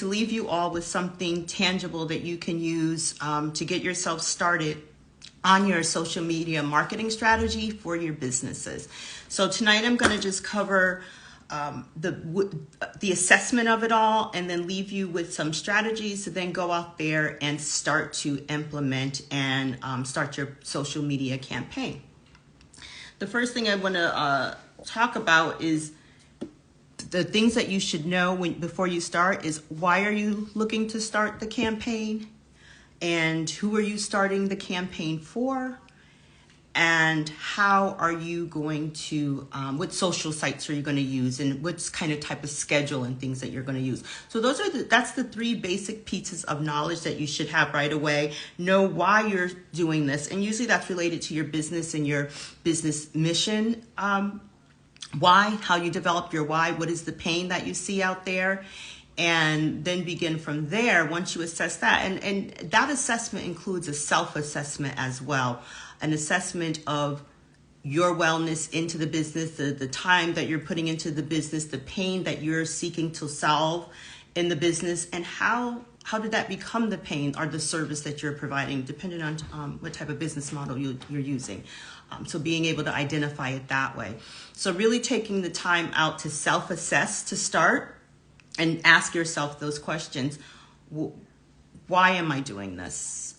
to leave you all with something tangible that you can use to get yourself started on your social media marketing strategy for your businesses. So tonight I'm going to just cover the assessment of it all, and then leave you with some strategies to then go out there and start to implement and start your social media campaign. The first thing I want to talk about is the things that you should know before you start is, why are you looking to start the campaign? And who are you starting the campaign for? And how are you going to, what social sites are you going to use, and what kind of type of schedule and things that you're going to use? So that's the three basic pieces of knowledge that you should have right away. Know why you're doing this, and usually that's related to your business and your business mission. Why, how you develop your why, what is the pain that you see out there, and then begin from there once you assess that. And that assessment includes a self-assessment as well, an assessment of your wellness into the business, the time that you're putting into the business, the pain that you're seeking to solve in the business, and how did that become the pain or the service that you're providing, depending on what type of business model you're using. So being able to identify it that way. So really taking the time out to self-assess to start, and ask yourself those questions. Why am I doing this?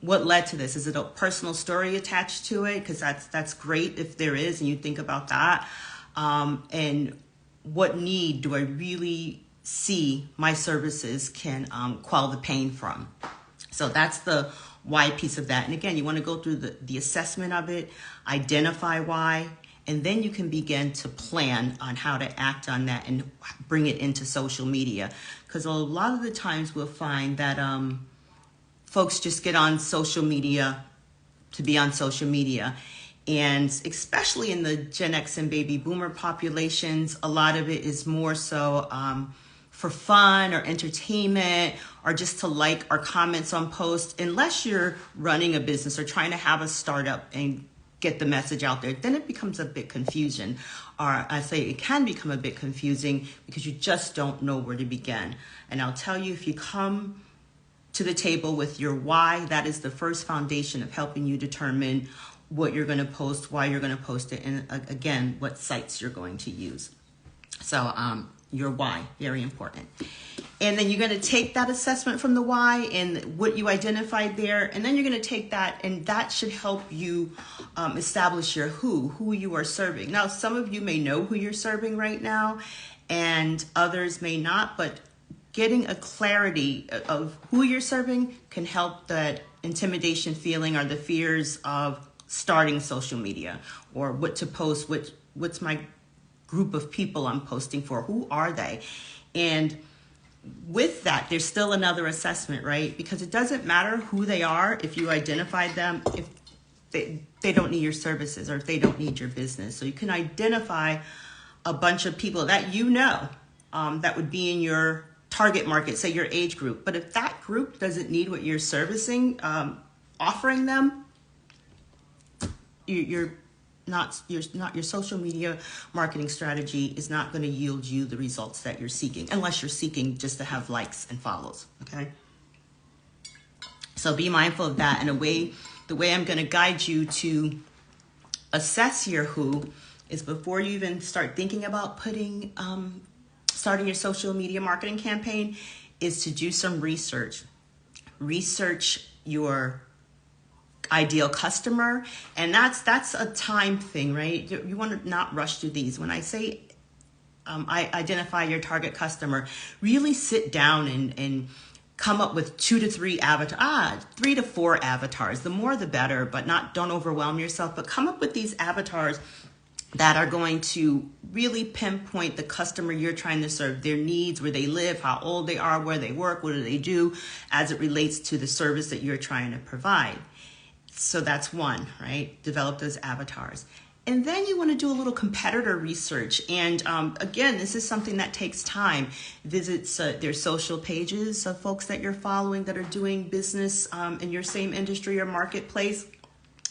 What led to this? Is it a personal story attached to it? Because that's great if there is, and you think about that. And what need do I really see my services can quell the pain from? So that's the why piece of that. And again, you want to go through the assessment of it, identify why, and then you can begin to plan on how to act on that and bring it into social media. Because a lot of the times we'll find that folks just get on social media to be on social media. And especially in the GenX and Baby Boomer populations, a lot of it is more so for fun or entertainment, or just to like our comments on posts. Unless you're running a business or trying to have a startup and get the message out there, then it becomes a bit confusing. Or I say it can become a bit confusing because you just don't know where to begin. And I'll tell you, if you come to the table with your why, that is the first foundation of helping you determine what you're going to post, why you're going to post it, and again, what sites you're going to use. So your why, very important. And then you're going to take that assessment from the why and what you identified there, and then you're going to take that, and that should help you establish your who you are serving. Now, some of you may know who you're serving right now, and others may not, but getting a clarity of who you're serving can help that intimidation feeling or the fears of starting social media, or what to post, what's my group of people I'm posting for, who are they? And with that, there's still another assessment, right? Because it doesn't matter who they are if you identified them, if they don't need your services or if they don't need your business. So you can identify a bunch of people that you know that would be in your target market, say your age group. But if that group doesn't need what you're servicing, offering them, your social media marketing strategy is not going to yield you the results that you're seeking, unless you're seeking just to have likes and follows. Okay. So be mindful of that. And the way I'm going to guide you to assess your who is, before you even start thinking about starting your social media marketing campaign, is to do some research. Research your ideal customer, and that's a time thing, right? You want to not rush through these. When I say I identify your target customer, really sit down and come up with 2 to 3 avatars, 3 to 4 avatars. The more the better, but don't overwhelm yourself, but come up with these avatars that are going to really pinpoint the customer you're trying to serve, their needs, where they live, how old they are, where they work, what do they do, as it relates to the service that you're trying to provide. So that's one, right? Develop those avatars. And then you want to do a little competitor research. And again, this is something that takes time. Visit their social pages of folks that you're following that are doing business in your same industry or marketplace,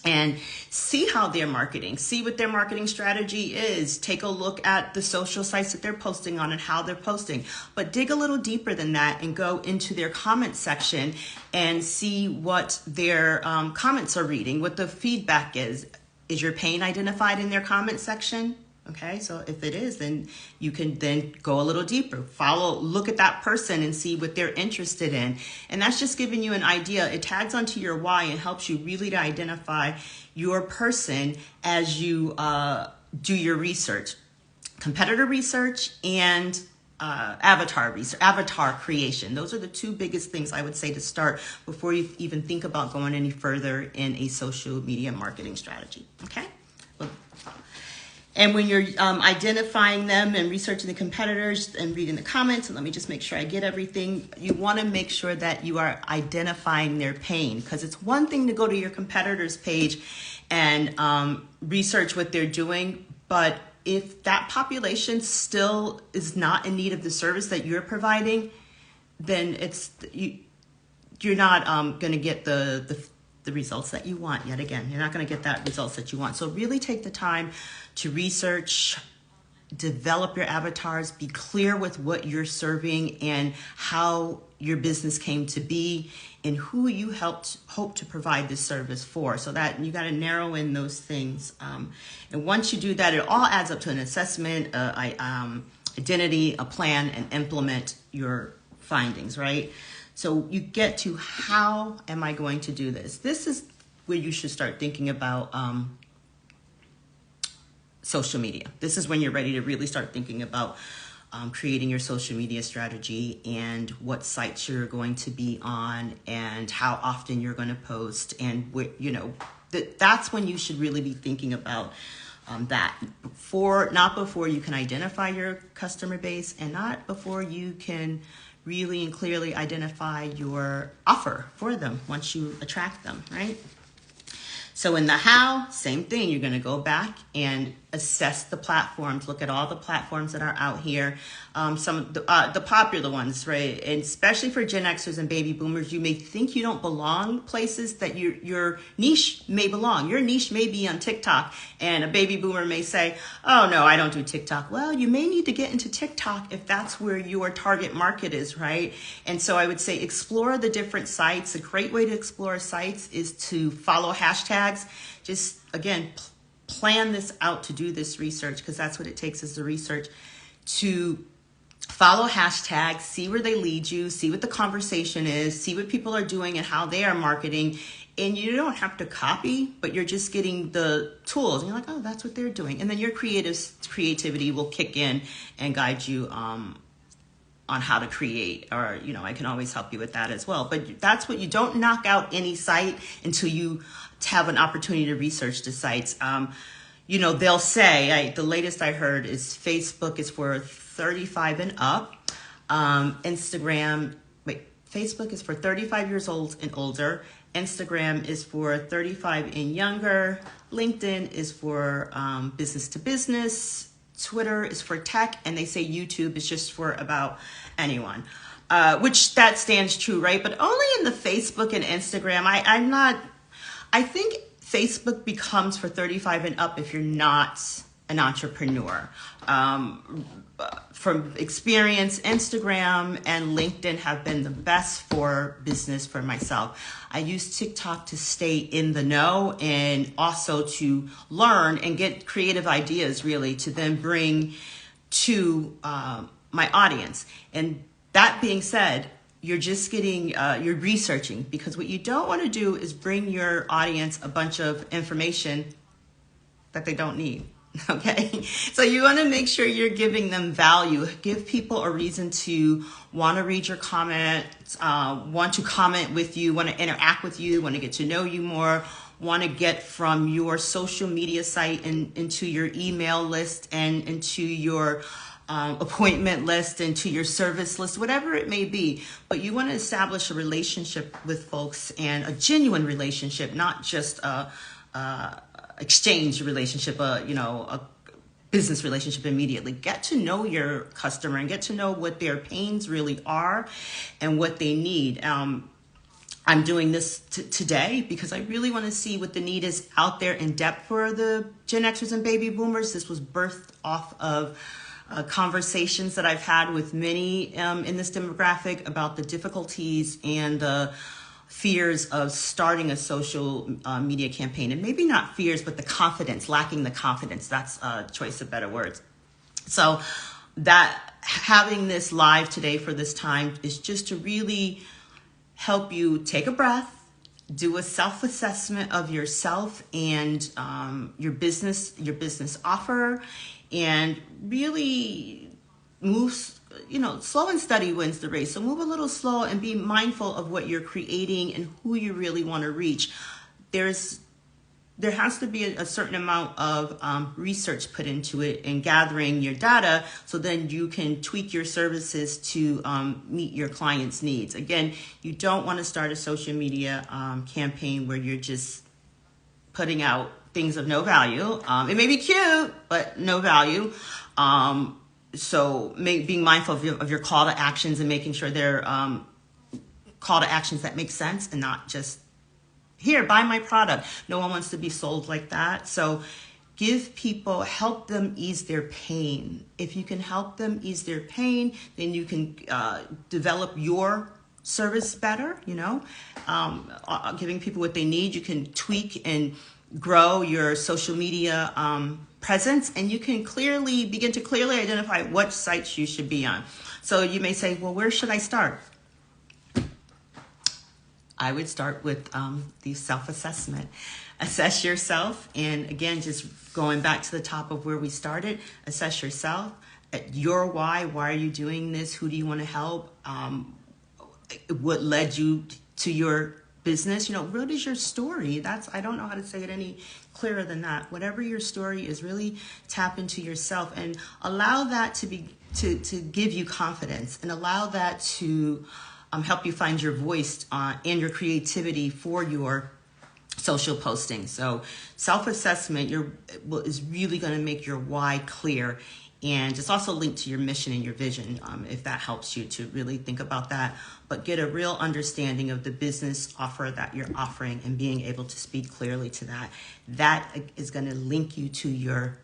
and see how they're marketing, see what their marketing strategy is. Take a look at the social sites that they're posting on and how they're posting, but dig a little deeper than that and go into their comment section and see what their comments are reading, what the feedback is. Is your pain identified in their comment section? Okay, so if it is, then you can then go a little deeper, look at that person and see what they're interested in. And that's just giving you an idea. It tags onto your why and helps you really to identify your person as you do your research, competitor research and avatar research, avatar creation. Those are the two biggest things I would say to start before you even think about going any further in a social media marketing strategy. Okay. And when you're identifying them and researching the competitors and reading the comments, and let me just make sure I get everything, you want to make sure that you are identifying their pain, because it's one thing to go to your competitors page and research what they're doing, but if that population still is not in need of the service that you're providing, then you're not going to get the results that you want. Yet again, you're not going to get that results that you want. So really take the time to research, develop your avatars, be clear with what you're serving and how your business came to be and who you hope to provide this service for. So that you got to narrow in those things. And once you do that, it all adds up to an assessment, identity, a plan, and implement your findings, right? So you get to, how am I going to do this? This is where you should start thinking about social media. This is when you're ready to really start thinking about creating your social media strategy and what sites you're going to be on and how often you're going to post, and that's when you should really be thinking about that. Not before you can identify your customer base, and not before you can really and clearly identify your offer for them once you attract them, right? So in the how, same thing. You're going to go back and assess the platforms. Look at all the platforms that are out here. Some of the popular ones, right? And especially for Gen Xers and Baby Boomers, you may think you don't belong places that your niche may belong. Your niche may be on TikTok, and a Baby Boomer may say, oh no, I don't do TikTok. Well, you may need to get into TikTok if that's where your target market is, right? And so I would say explore the different sites. A great way to explore sites is to follow hashtags. Just, again, plan this out to do this research, because that's what it takes, is the research to follow hashtags, see where they lead you, see what the conversation is, see what people are doing and how they are marketing. And you don't have to copy, but you're just getting the tools. And you're like, oh, that's what they're doing. And then your creativity will kick in and guide you on how to create, or, I can always help you with that as well. But that's what, you don't knock out any site until you have an opportunity to research the sites. They'll say, the latest I heard is Facebook is for 35 and up. Facebook is for 35 years old and older. Instagram is for 35 and younger. LinkedIn is for business to business. Twitter is for tech, and they say YouTube is just for about anyone, which that stands true, right? But only in the Facebook and Instagram. I think Facebook becomes for 35 and up if you're not an entrepreneur. From experience, Instagram and LinkedIn have been the best for business for myself. I use TikTok to stay in the know and also to learn and get creative ideas, really, to then bring to my audience. And that being said, you're just you're researching, because what you don't want to do is bring your audience a bunch of information that they don't need. Okay, so you want to make sure you're giving them value. Give people a reason to want to read your comments, want to comment with you, want to interact with you, want to get to know you more, want to get from your social media site and into your email list and into your appointment list, into your service list, whatever it may be. But you want to establish a relationship with folks, and a genuine relationship, not just a exchange relationship, a business relationship immediately. Get to know your customer and get to know what their pains really are and what they need. I'm doing this today because I really want to see what the need is out there in depth for the Gen Xers and baby boomers. This was birthed off of conversations that I've had with many in this demographic about the difficulties and the fears of starting a social media campaign. And maybe not fears, but the confidence, lacking the confidence. That's a choice of better words. So that having this live today for this time is just to really help you take a breath, do a self-assessment of yourself and your business offer, and really move, slow and steady wins the race. So move a little slow and be mindful of what you're creating and who you really want to reach. There has to be a certain amount of research put into it and gathering your data so then you can tweak your services to meet your clients' needs. Again, you don't want to start a social media campaign where you're just putting out things of no value. It may be cute, but no value. So being mindful of your call to actions and making sure they're call to actions that make sense and not just, here, buy my product. No one wants to be sold like that. So help them ease their pain. If you can help them ease their pain, then you can develop your service better, giving people what they need. You can tweak and grow your social media presence, and you can begin to clearly identify what sites you should be on. So you may say, well, where should I start? I would start with the self-assessment. Assess yourself. And again, just going back to the top of where we started, assess yourself. Your why. Why are you doing this? Who do you want to help? What led you to your business? What is your story? I don't know how to say it any clearer than that. Whatever your story is, really tap into yourself and allow that to give you confidence, and allow that to help you find your voice and your creativity for your social posting. So self-assessment is really going to make your why clear, and it's also linked to your mission and your vision, if that helps you to really think about that. But get a real understanding of the business offer that you're offering and being able to speak clearly to that. That is going to link you to your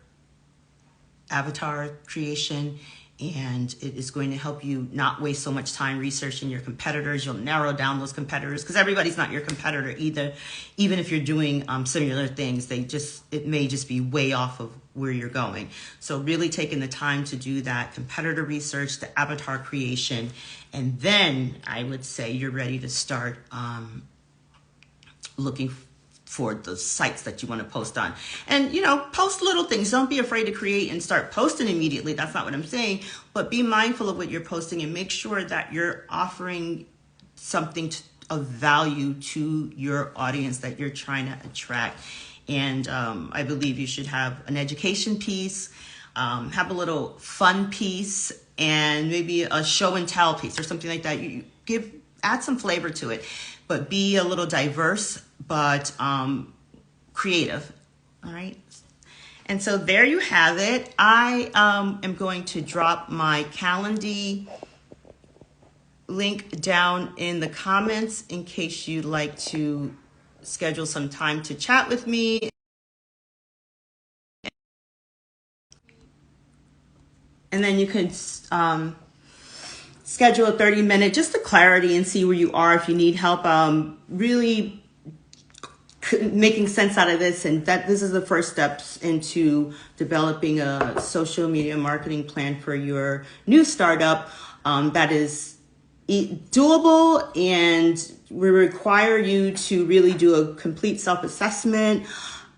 avatar creation, and it is going to help you not waste so much time researching your competitors. You'll narrow down those competitors because everybody's not your competitor either. Even if you're doing similar things, it may just be way off of where you're going. So really taking the time to do that competitor research, the avatar creation, and then I would say you're ready to start looking for the sites that you want to post on. And, post little things. Don't be afraid to create and start posting immediately. That's not what I'm saying. But be mindful of what you're posting and make sure that you're offering something of value to your audience that you're trying to attract. And I believe you should have an education piece, have a little fun piece, and maybe a show and tell piece or something like that. Add some flavor to it, but be a little diverse, but creative. All right. And so there you have it. I am going to drop my Calendly link down in the comments in case you'd like to schedule some time to chat with me. And then you can schedule a 30-minute, just a clarity, and see where you are if you need help really making sense out of this. And that this is the first steps into developing a social media marketing plan for your new startup that is doable, and we require you to really do a complete self-assessment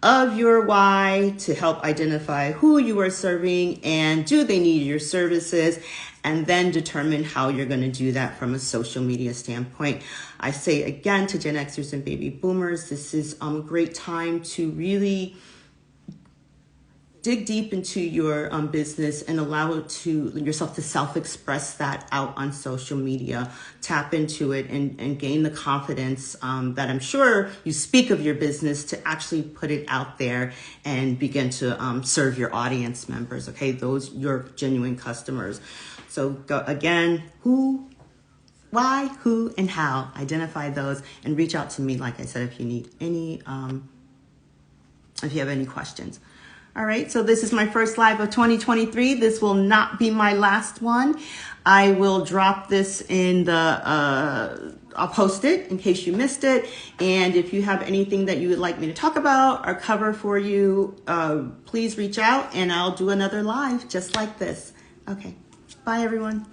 of your why to help identify who you are serving and do they need your services, and then determine how you're going to do that from a social media standpoint. I say again to Gen Xers and baby boomers, this is a great time to really dig deep into your business and allow yourself to self-express that out on social media. Tap into it and gain the confidence that I'm sure you speak of your business to actually put it out there and begin to serve your audience members, okay? Those, your genuine customers. So again, why, who, and how. Identify those and reach out to me, like I said, if you need any, if you have any questions. All right, so this is my first live of 2023. This will not be my last one. I will drop this in the, I'll post it in case you missed it. And if you have anything that you would like me to talk about or cover for you, please reach out and I'll do another live just like this. Okay, bye everyone.